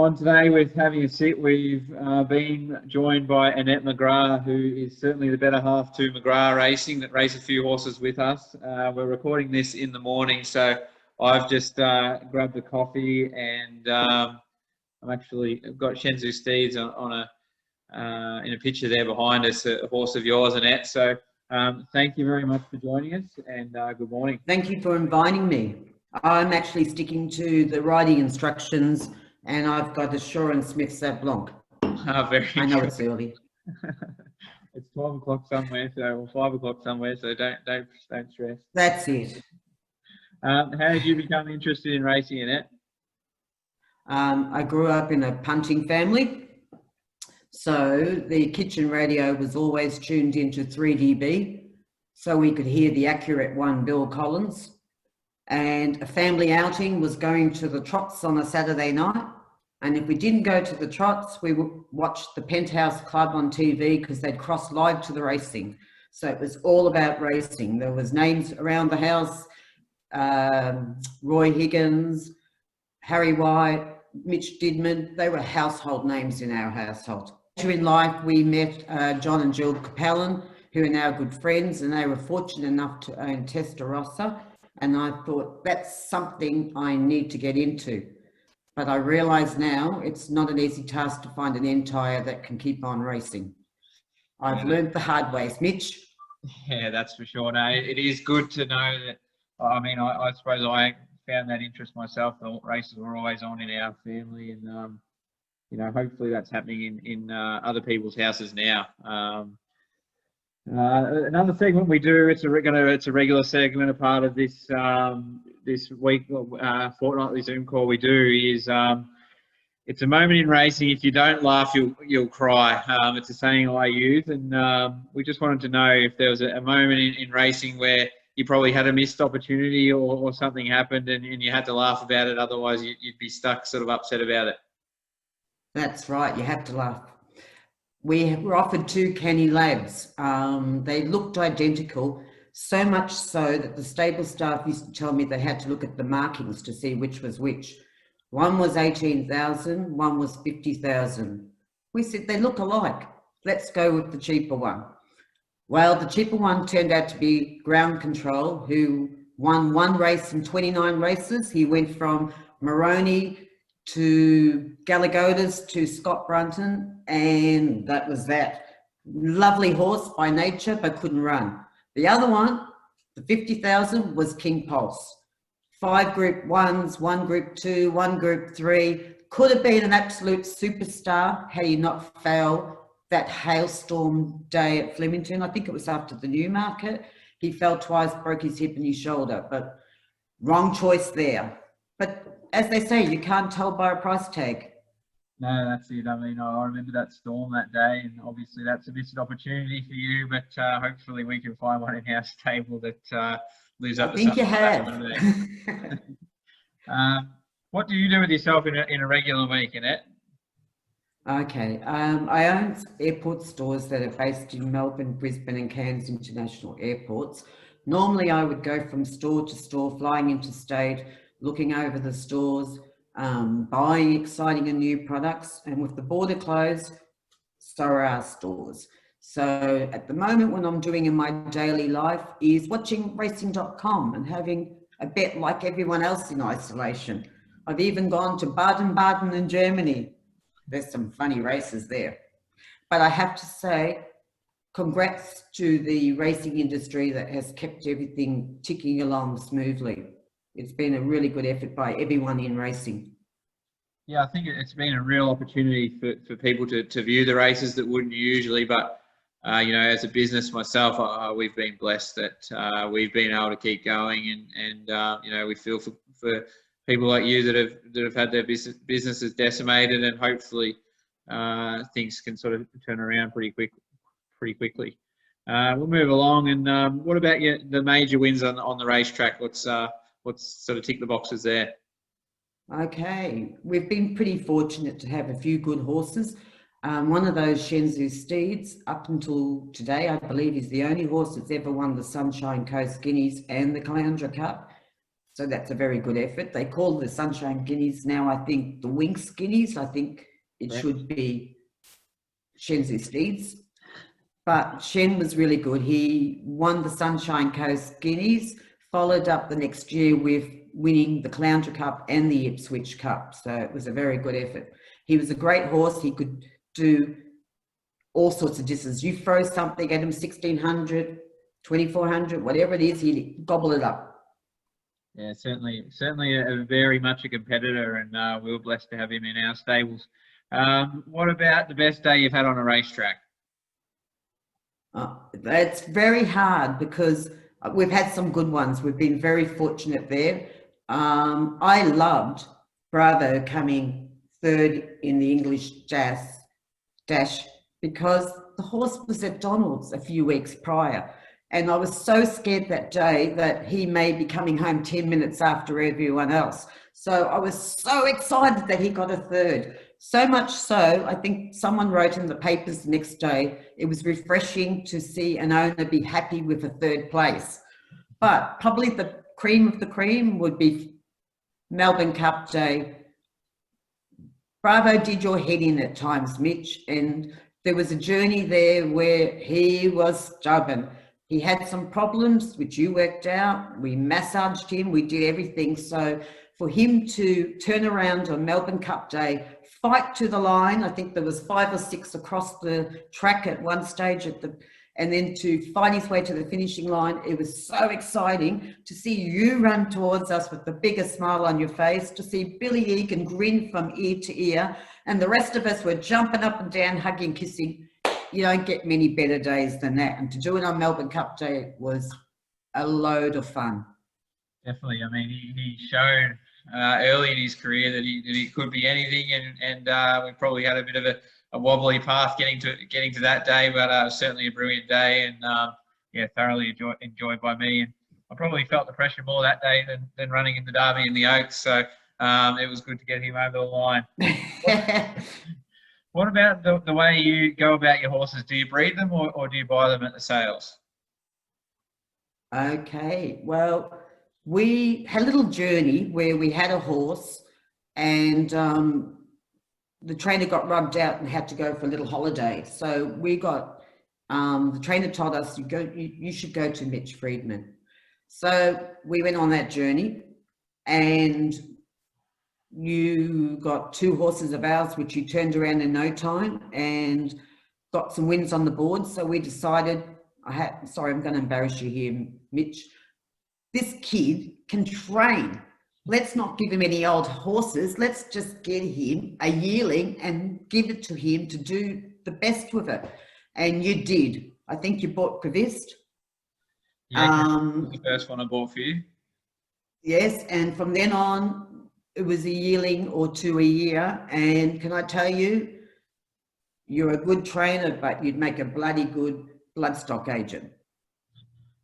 on today with having a sit. We've been joined by Annette McGrath, who is certainly the better half to McGrath Racing, that race a few horses with us. We're recording this in the morning, so I've just grabbed a coffee and I've got Shenzhou Steeds on in a picture there behind us, a horse of yours, Annette. So thank you very much for joining us, and good morning. Thank you for inviting me. I'm actually sticking to the riding instructions, and I've got a Shaw and Smith Sauv Blanc. I know it's early. It's 12 o'clock somewhere, or 5 o'clock somewhere, so don't stress. That's it. How did you become interested in racing, Annette? I grew up in a punting family, so the kitchen radio was always tuned into 3DB, so we could hear the accurate one, Bill Collins. And a family outing was going to the trots on a Saturday night. And if we didn't go to the trots, we would watch the Penthouse Club on TV because they'd cross live to the racing. So it was all about racing. There was names around the house, Roy Higgins, Harry White, Mitch Didman. They were household names in our household. Later in life, we met John and Jill Capellan, who are now good friends, and they were fortunate enough to own Testarossa. And I thought, that's something I need to get into. But I realise now it's not an easy task to find an end tyre that can keep on racing. I've learned the hard ways, Mitch. Yeah, that's for sure. No, it is good to know that. I mean, I suppose I found that interest myself. The races were always on in our family, and you know, hopefully that's happening in other people's houses now. Another segment we do, it's a regular segment, a part of this this week fortnightly Zoom call we do is it's a moment in racing. If you don't laugh, you'll cry. It's a saying I use, and we just wanted to know if there was a moment in racing where you probably had a missed opportunity or something happened and you had to laugh about it. Otherwise, you'd be stuck, sort of upset about it. That's right. You have to laugh. We were offered two canny labs. They looked identical, so much so that the stable staff used to tell me they had to look at the markings to see which was which. One was 18,000, one was 50,000. We said, they look alike. Let's go with the cheaper one. Well, the cheaper one turned out to be Ground Control, who won one race in 29 races. He went from Moroni to Galagodas to Scott Brunton, and that was that. Lovely horse by nature, but couldn't run. The other one, the 50,000, was King Pulse. 5 Group 1s, 1 Group 2, 1 Group 3. Could have been an absolute superstar had he not failed that hailstorm day at Flemington. I think it was after the Newmarket. He fell twice, broke his hip and his shoulder, but wrong choice there. But as they say, you can't tell by a price tag. No, that's it. I mean, I remember that storm that day, and obviously that's a missed opportunity for you, but hopefully we can find one in our stable that lives up to something. I think you have. What do you do with yourself in a regular week, Annette? Okay, I own airport stores that are based in Melbourne, Brisbane and Cairns international airports. Normally I would go from store to store, flying interstate, looking over the stores, buying exciting and new products, and with the border closed, so are our stores. So at the moment, what I'm doing in my daily life is watching racing.com and having a bet like everyone else in isolation. I've even gone to Baden-Baden in Germany. There's some funny races there. But I have to say, congrats to the racing industry that has kept everything ticking along smoothly. It's been a really good effort by everyone in racing. Yeah, I think it's been a real opportunity for people to view the races that wouldn't usually. But, you know, as a business myself, we've been blessed that we've been able to keep going. And you know, we feel for people like you that have had their businesses decimated, and hopefully things can sort of turn around pretty quickly. We'll move along. And what about the major wins on the racetrack? What's sort of tick the boxes there? Okay, we've been pretty fortunate to have a few good horses. One of those, Shenzhou Steeds, up until today, I believe is the only horse that's ever won the Sunshine Coast Guineas and the Caloundra Cup. So that's a very good effort. They call the Sunshine Guineas now, I think, the Winx Guineas. I think it should be Shen's Steeds. But Shen was really good. He won the Sunshine Coast Guineas, followed up the next year with winning the Cloundra Cup and the Ipswich Cup. So it was a very good effort. He was a great horse. He could do all sorts of distances. You throw something at him, 1600, 2400, whatever it is, he'd gobble it up. Yeah, certainly a very much a competitor, and we were blessed to have him in our stables. What about the best day you've had on a racetrack? It's very hard because we've had some good ones. We've been very fortunate there. I loved Bravo coming third in the English dash because the horse was at Donald's a few weeks prior. And I was so scared that day that he may be coming home 10 minutes after everyone else. So I was so excited that he got a third. So much so, I think someone wrote in the papers the next day, it was refreshing to see an owner be happy with a third place. But probably the cream of the cream would be Melbourne Cup Day. Bravo did your head in at times, Mitch, and there was a journey there where he was stubborn. He had some problems, which you worked out. We massaged him. We did everything. So for him to turn around on Melbourne Cup Day, fight to the line, I think there was 5 or 6 across the track at one stage, and then to fight his way to the finishing line. It was so exciting to see you run towards us with the biggest smile on your face, to see Billy Egan grin from ear to ear, and the rest of us were jumping up and down, hugging, kissing. You don't get many better days than that. And to do it on Melbourne Cup Day was a load of fun. Definitely. I mean, he showed early in his career that he could be anything, and we probably had a bit of a wobbly path getting to that day, but it was certainly a brilliant day, and yeah, thoroughly enjoyed by me. And I probably felt the pressure more that day than running in the Derby and the Oaks. So it was good to get him over the line. What about the way you go about your horses? Do you breed them or do you buy them at the sales? Okay, well, we had a little journey where we had a horse and the trainer got rubbed out and had to go for a little holiday. So we got, the trainer told us, you should go to Mitch Friedman. So we went on that journey, and you got 2 horses of ours, which you turned around in no time and got some wins on the board. So we decided, sorry, I'm going to embarrass you here, Mitch. This kid can train. Let's not give him any old horses. Let's just get him a yearling and give it to him to do the best with it. And you did. I think you bought Previst. Yeah, the first one I bought for you. Yes, and from then on, it was a yearling or 2 a year. And can I tell you, you're a good trainer, but you'd make a bloody good bloodstock agent.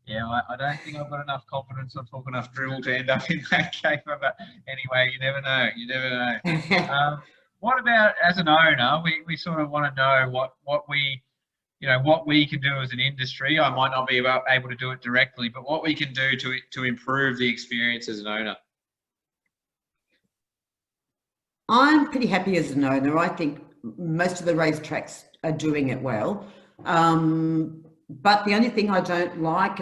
Yeah, I don't think I've got enough confidence or talk enough drill to end up in that game. But anyway, you never know. You never know. What about as an owner? We sort of want to know what we can do as an industry. I might not be able to do it directly, but what we can do to improve the experience as an owner. I'm pretty happy as an owner. I think most of the racetracks are doing it well. But the only thing I don't like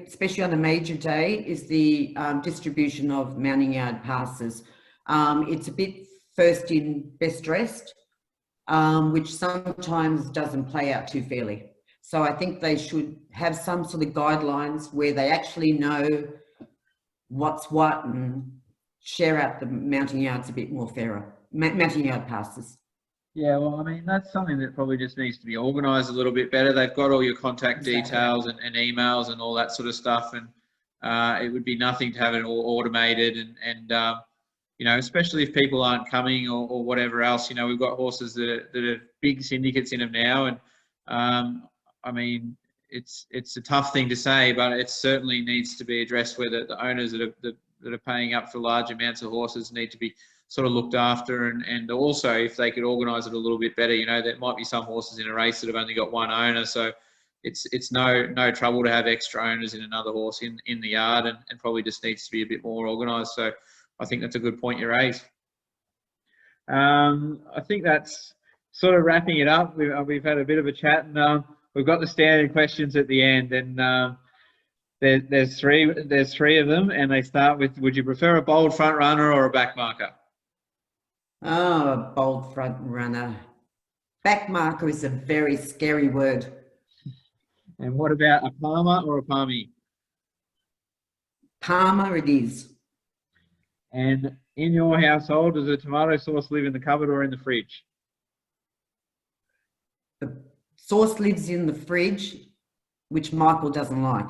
especially on a major day, is the distribution of mounting yard passes. It's a bit first in, best dressed, which sometimes doesn't play out too fairly. So I think they should have some sort of guidelines where they actually know what's what and share out the mounting yards a bit more fairer, mounting yard passes. Yeah, well, I mean, that's something that probably just needs to be organised a little bit better. They've got all your contact details and emails and all that sort of stuff, and it would be nothing to have it all automated and especially if people aren't coming or whatever else. We've got horses that are big syndicates in them now, and I mean, it's a tough thing to say, but it certainly needs to be addressed where the owners that are paying up for large amounts of horses need to be sort of looked after, and also if they could organise it a little bit better. There might be some horses in a race that have only got one owner, so it's no trouble to have extra owners in another horse in the yard, and probably just needs to be a bit more organised. So I think that's a good point you raise. I think that's sort of wrapping it up. We've had a bit of a chat, and we've got the standard questions at the end, and there's three of them, and they start with: would you prefer a bold front runner or a back marker? Oh, a bold front runner. Back marker is a very scary word. And what about a palmer or a palmy? Palmer it is. And in your household, does the tomato sauce live in the cupboard or in the fridge? The sauce lives in the fridge, which Michael doesn't like.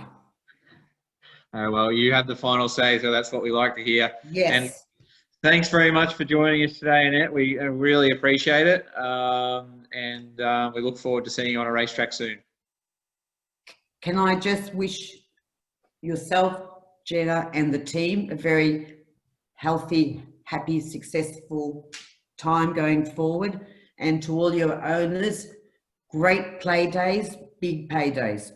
Oh, well, you have the final say, so that's what we like to hear. Yes. And thanks very much for joining us today, Annette. We really appreciate it. And we look forward to seeing you on a racetrack soon. Can I just wish yourself, Jenna, and the team a very healthy, happy, successful time going forward, and to all your owners, great play days, big paydays.